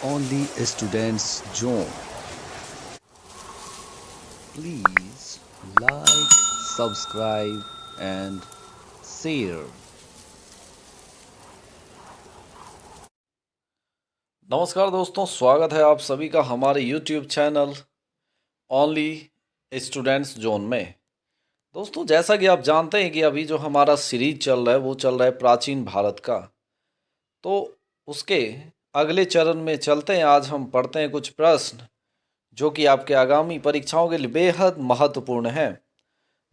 only students zone. Please like, subscribe and share. नमस्कार दोस्तों, स्वागत है आप सभी का हमारे YouTube channel only students zone में। दोस्तों, जैसा कि आप जानते हैं कि अभी जो हमारा सीरीज चल रहा है वो चल रहा है प्राचीन भारत का। तो उसके अगले चरण में चलते हैं। आज हम पढ़ते हैं कुछ प्रश्न जो कि आपके आगामी परीक्षाओं के लिए बेहद महत्वपूर्ण हैं।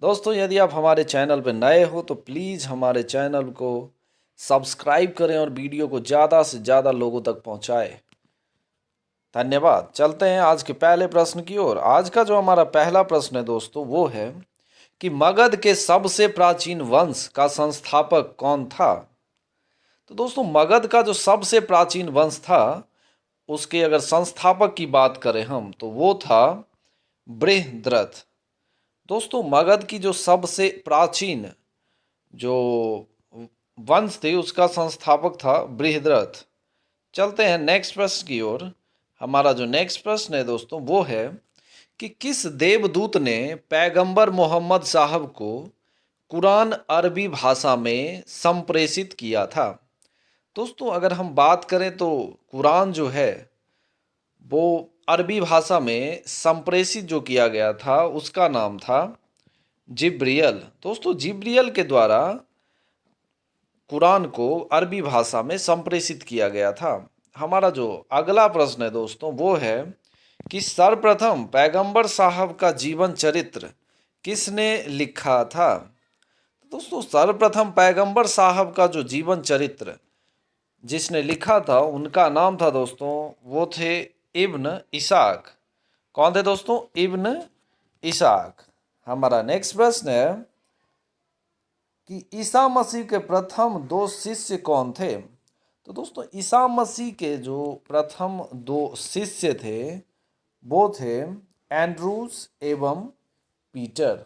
दोस्तों, यदि आप हमारे चैनल पर नए हो तो प्लीज़ हमारे चैनल को सब्सक्राइब करें और वीडियो को ज़्यादा से ज़्यादा लोगों तक पहुँचाएँ। धन्यवाद। चलते हैं आज के पहले प्रश्न की ओर। आज का जो हमारा पहला प्रश्न है दोस्तों वो है कि मगध के सबसे प्राचीन वंश का संस्थापक कौन था। तो दोस्तों, मगध का जो सबसे प्राचीन वंश था उसके अगर संस्थापक की बात करें हम तो वो था बृहद्रथ। दोस्तों, मगध की जो सबसे प्राचीन जो वंश थे उसका संस्थापक था बृहद्रथ। चलते हैं नेक्स्ट प्रश्न की ओर। हमारा जो नेक्स्ट प्रश्न है दोस्तों वो है कि किस देवदूत ने पैगंबर मोहम्मद साहब को कुरान अरबी भाषा में संप्रेषित किया था। दोस्तों, अगर हम बात करें तो कुरान जो है वो अरबी भाषा में संप्रेषित जो किया गया था उसका नाम था जिब्रियल। दोस्तों, जिब्रियल के द्वारा कुरान को अरबी भाषा में संप्रेषित किया गया था। हमारा जो अगला प्रश्न है दोस्तों वो है कि सर्वप्रथम पैगंबर साहब का जीवन चरित्र किसने लिखा था। दोस्तों, सर्वप्रथम पैगंबर साहब का जो जीवन चरित्र जिसने लिखा था उनका नाम था दोस्तों वो थे इब्न इसाक। कौन थे दोस्तों? इब्न इसाक। हमारा नेक्स्ट प्रश्न है कि ईसा मसीह के प्रथम दो शिष्य कौन थे। तो दोस्तों, ईसा मसीह के जो प्रथम दो शिष्य थे वो थे एंड्रूज एवं पीटर।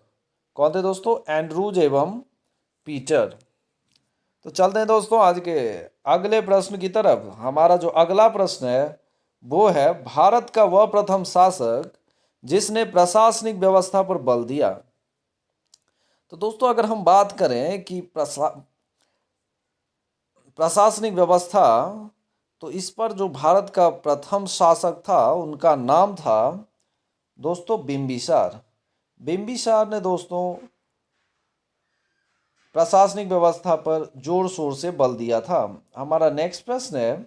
कौन थे दोस्तों? एंड्रूज एवं पीटर। तो चलते हैं दोस्तों आज के अगले प्रश्न की तरफ। हमारा जो अगला प्रश्न है वो है भारत का वह प्रथम शासक जिसने प्रशासनिक व्यवस्था पर बल दिया। तो दोस्तों, अगर हम बात करें कि प्रशासनिक व्यवस्था तो इस पर जो भारत का प्रथम शासक था उनका नाम था दोस्तों बिंबिसार। बिंबिसार ने दोस्तों प्रशासनिक व्यवस्था पर जोर शोर से बल दिया था। हमारा नेक्स्ट प्रश्न है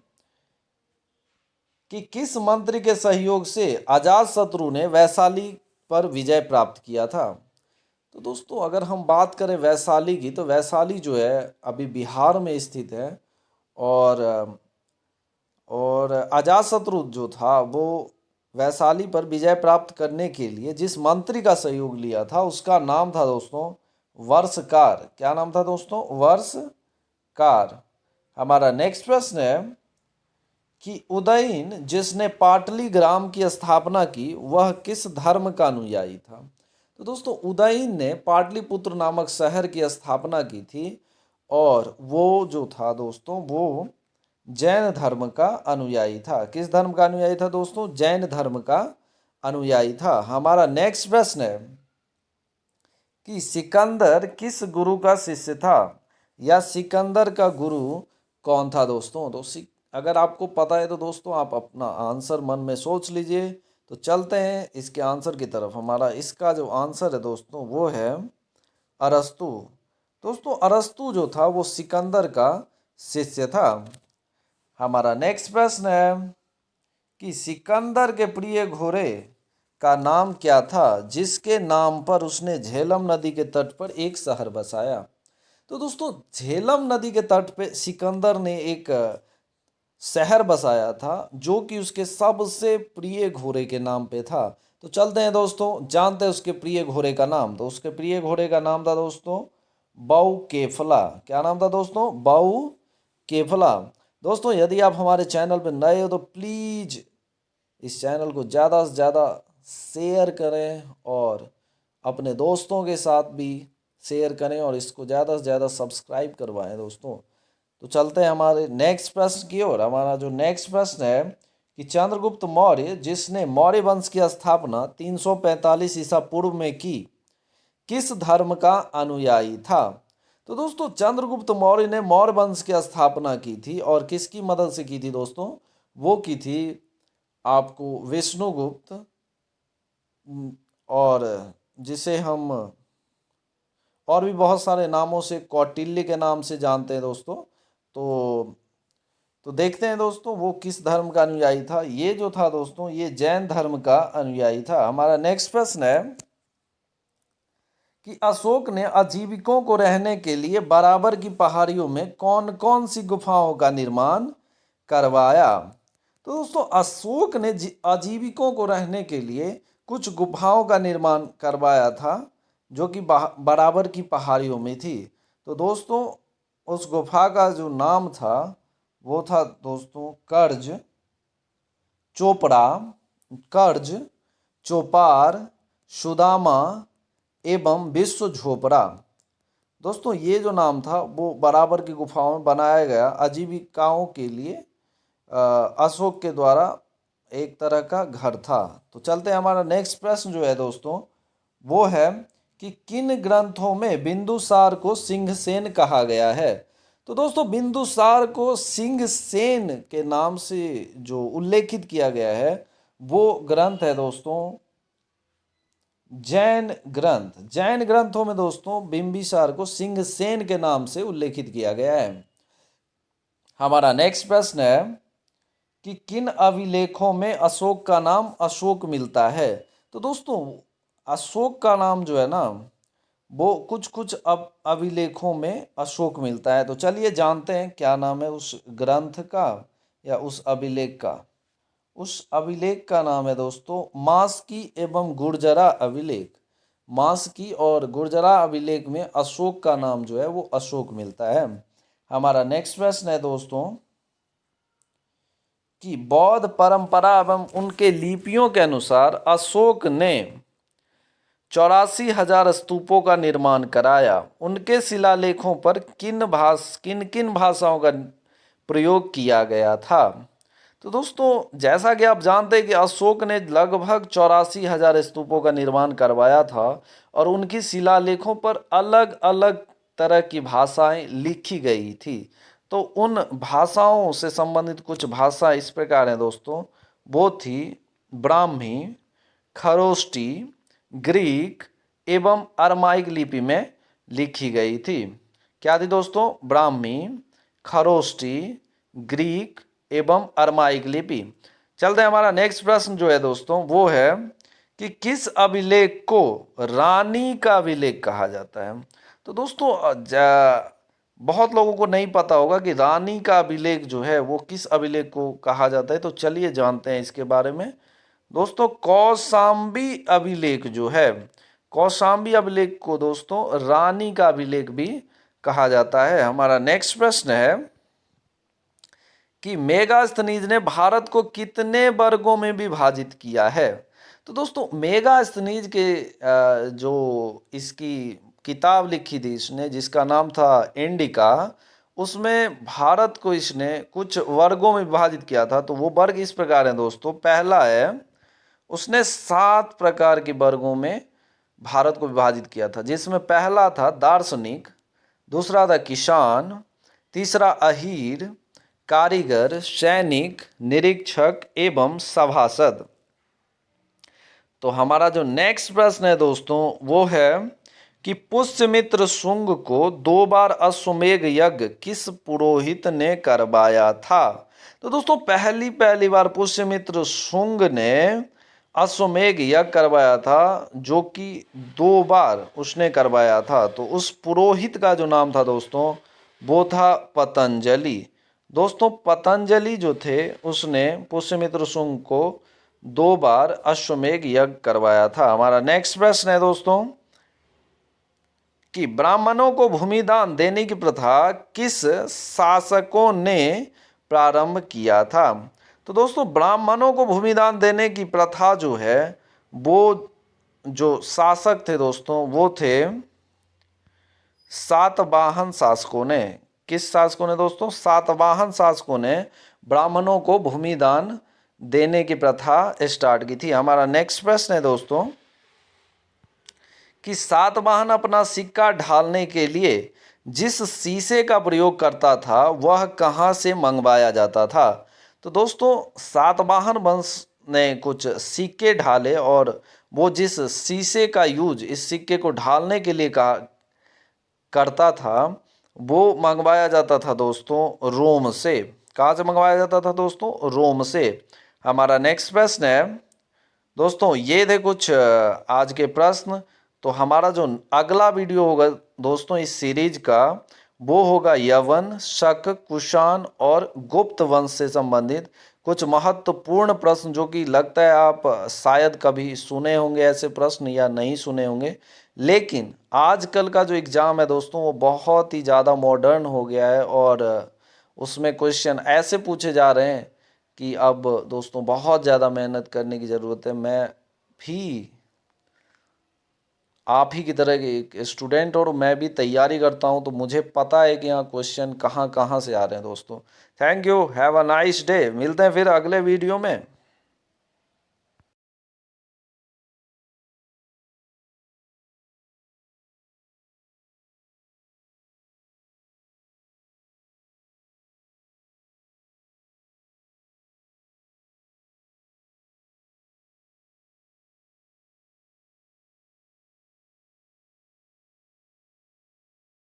कि किस मंत्री के सहयोग से अजातशत्रु ने वैशाली पर विजय प्राप्त किया था। तो दोस्तों, अगर हम बात करें वैशाली की तो वैशाली जो है अभी बिहार में स्थित है और अजातशत्रु जो था वो वैशाली पर विजय प्राप्त करने के लिए जिस मंत्री का सहयोग लिया था उसका नाम था दोस्तों वर्षकार। क्या नाम था दोस्तों? वर्षकार। हमारा नेक्स्ट प्रश्न है कि उदयन जिसने पाटलिग्राम की स्थापना की वह किस धर्म का अनुयायी था। तो दोस्तों, उदयन ने पाटलिपुत्र नामक शहर की स्थापना की थी और वो जो था दोस्तों वो जैन धर्म का अनुयायी था। किस धर्म का अनुयायी था दोस्तों? जैन धर्म का अनुयायी था। हमारा नेक्स्ट प्रश्न है कि सिकंदर किस गुरु का शिष्य था या सिकंदर का गुरु कौन था दोस्तों। तो अगर आपको पता है तो दोस्तों आप अपना आंसर मन में सोच लीजिए। तो चलते हैं इसके आंसर की तरफ। हमारा इसका जो आंसर है दोस्तों वो है अरस्तु। दोस्तों, अरस्तु जो था वो सिकंदर का शिष्य था। हमारा नेक्स्ट प्रश्न है कि सिकंदर के प्रिय घोड़े का नाम क्या था जिसके नाम पर उसने झेलम नदी के तट पर एक शहर बसाया। तो दोस्तों, झेलम नदी के तट पे सिकंदर ने एक शहर बसाया था जो कि उसके सबसे प्रिय घोड़े के नाम पे था। तो चलते हैं दोस्तों, जानते हैं उसके प्रिय घोड़े का नाम। तो उसके प्रिय घोड़े का नाम था दोस्तों बाऊ केफला। क्या नाम था दोस्तों? बाऊ केफला। दोस्तों, यदि आप हमारे चैनल पर नए हो तो प्लीज़ इस चैनल को ज़्यादा से ज़्यादा शेयर करें और अपने दोस्तों के साथ भी शेयर करें और इसको ज़्यादा से ज़्यादा सब्सक्राइब करवाएं दोस्तों। तो चलते हैं हमारे नेक्स्ट प्रश्न की ओर। हमारा जो नेक्स्ट प्रश्न है कि चंद्रगुप्त मौर्य जिसने मौर्य वंश की स्थापना 345 ईसा पूर्व में की, किस धर्म का अनुयायी था? तो दोस्तों चंद्रगुप्त मौर्य ने मौर्य वंश की स्थापना की थी और किसकी मदद से की थी दोस्तों? वो की थी आपको विष्णुगुप्त, और जिसे हम और भी बहुत सारे नामों से कौटिल्य के नाम से जानते हैं दोस्तों। तो देखते हैं दोस्तों वो किस धर्म का अनुयायी था। ये जो था दोस्तों ये जैन धर्म का अनुयायी था। हमारा नेक्स्ट प्रश्न है कि अशोक ने आजीविकों को रहने के लिए बराबर की पहाड़ियों में कौन कौन सी गुफाओं का निर्माण करवाया? तो दोस्तों अशोक ने आजीविकों को रहने के लिए कुछ गुफाओं का निर्माण करवाया था जो कि बराबर की पहाड़ियों में थी। तो दोस्तों उस गुफा का जो नाम था वो था दोस्तों कर्ज, चोपड़ा, कर्ज, चोपार, सुदामा एवं विश्व झोपड़ा। दोस्तों ये जो नाम था वो बराबर की गुफाओं में बनाया गया आजीविकाओं के लिए अशोक के द्वारा एक तरह का घर था। तो चलते हैं, हमारा नेक्स्ट प्रश्न जो है दोस्तों वो है कि किन ग्रंथों में बिंदुसार को सिंहसेन कहा गया है? तो दोस्तों बिंदुसार को सिंहसेन के नाम से जो उल्लेखित किया गया है वो ग्रंथ है दोस्तों जैन ग्रंथ। जैन ग्रंथों में दोस्तों बिंबिसार को सिंहसेन के नाम से उल्लेखित किया गया है। हमारा नेक्स्ट प्रश्न है कि किन अभिलेखों में अशोक का नाम अशोक मिलता है? तो दोस्तों अशोक का नाम जो है ना वो कुछ कुछ अभिलेखों में अशोक मिलता है। तो चलिए जानते हैं क्या नाम है उस ग्रंथ का या उस अभिलेख का। उस अभिलेख का नाम है दोस्तों मास्की एवं गुर्जरा अभिलेख। मास्की और गुर्जरा अभिलेख में अशोक का नाम जो है वो अशोक मिलता है। हमारा नेक्स्ट प्रश्न है दोस्तों कि बौद्ध परंपरा एवं उनके लिपियों के अनुसार अशोक ने 84,000 स्तूपों का निर्माण कराया। उनके शिलालेखों पर किन किन भाषाओं का प्रयोग किया गया था? तो दोस्तों जैसा कि आप जानते हैं कि अशोक ने लगभग 84,000 स्तूपों का निर्माण करवाया था और उनकी शिलालेखों पर अलग अलग तरह की भाषाएं लिखी गई थी। तो उन भाषाओं से संबंधित कुछ भाषा इस प्रकार हैं दोस्तों, वो थी ब्राह्मी, खरोष्टी, ग्रीक एवं अरमाइक लिपि में लिखी गई थी। क्या थी दोस्तों? ब्राह्मी, खरोष्टी, ग्रीक एवं अरमाइक लिपि। चलते हैं, हमारा नेक्स्ट प्रश्न जो है दोस्तों वो है कि किस अभिलेख को रानी का अभिलेख कहा जाता है? तो दोस्तों बहुत लोगों को नहीं पता होगा कि रानी का अभिलेख जो है वो किस अभिलेख को कहा जाता है। तो चलिए जानते हैं इसके बारे में। दोस्तों कौशाम्बी अभिलेख जो है, कौशाम्बी अभिलेख को दोस्तों रानी का अभिलेख भी कहा जाता है। हमारा नेक्स्ट प्रश्न है कि मेगास्थनीज ने भारत को कितने वर्गों में विभाजित किया है? तो दोस्तों मेगास्थनीज के जो इसकी किताब लिखी थी इसने जिसका नाम था इंडिका, उसमें भारत को इसने कुछ वर्गों में विभाजित किया था। तो वो वर्ग इस प्रकार हैं दोस्तों। पहला है उसने 7 प्रकार के वर्गों में भारत को विभाजित किया था, जिसमें पहला था दार्शनिक, दूसरा था किसान, तीसरा अहीर, कारीगर, सैनिक, निरीक्षक एवं सभासद। तो हमारा जो नेक्स्ट प्रश्न है दोस्तों वो है कि पुष्यमित्र शुंग को 2 बार अश्वमेध यज्ञ किस पुरोहित ने करवाया था? तो दोस्तों पहली बार पुष्यमित्र शुंग ने अश्वमेध यज्ञ करवाया था जो कि 2 बार उसने करवाया था। तो उस पुरोहित का जो नाम था दोस्तों वो था पतंजलि। दोस्तों पतंजलि जो थे उसने पुष्यमित्र शुंग को 2 बार अश्वमेध यज्ञ करवाया था। हमारा नेक्स्ट प्रश्न है दोस्तों कि ब्राह्मणों को भूमिदान देने की प्रथा किस शासकों ने प्रारंभ किया था? तो दोस्तों ब्राह्मणों को भूमिदान देने की प्रथा जो है वो जो शासक थे दोस्तों वो थे सातवाहन शासकों ने। किस शासकों ने दोस्तों? सातवाहन शासकों ने ब्राह्मणों को भूमिदान देने की प्रथा स्टार्ट की थी। हमारा नेक्स्ट प्रश्न है दोस्तों कि सातवाहन अपना सिक्का ढालने के लिए जिस शीशे का प्रयोग करता था वह कहाँ से मंगवाया जाता था। तो दोस्तों सातवाहन वंश ने कुछ सिक्के ढाले और वो जिस शीशे का यूज इस सिक्के को ढालने के लिए करता था वो मंगवाया जाता था दोस्तों रोम से। कहाँ से मंगवाया जाता था दोस्तों? रोम से। हमारा नेक्स्ट प्रश्न है दोस्तों, ये थे कुछ आज के प्रश्न। तो हमारा जो अगला वीडियो होगा दोस्तों इस सीरीज का वो होगा यवन, शक, कुषाण और गुप्त वंश से संबंधित कुछ महत्वपूर्ण प्रश्न, जो कि लगता है आप शायद कभी सुने होंगे ऐसे प्रश्न या नहीं सुने होंगे। लेकिन आजकल का जो एग्ज़ाम है दोस्तों वो बहुत ही ज़्यादा मॉडर्न हो गया है और उसमें क्वेश्चन ऐसे पूछे जा रहे हैं कि अब दोस्तों बहुत ज़्यादा मेहनत करने की ज़रूरत है। मैं भी आप ही की तरह के एक स्टूडेंट और मैं भी तैयारी करता हूं, तो मुझे पता है कि यहाँ क्वेश्चन कहाँ कहाँ से आ रहे हैं दोस्तों। Thank you, have a nice day. मिलते हैं फिर अगले वीडियो में।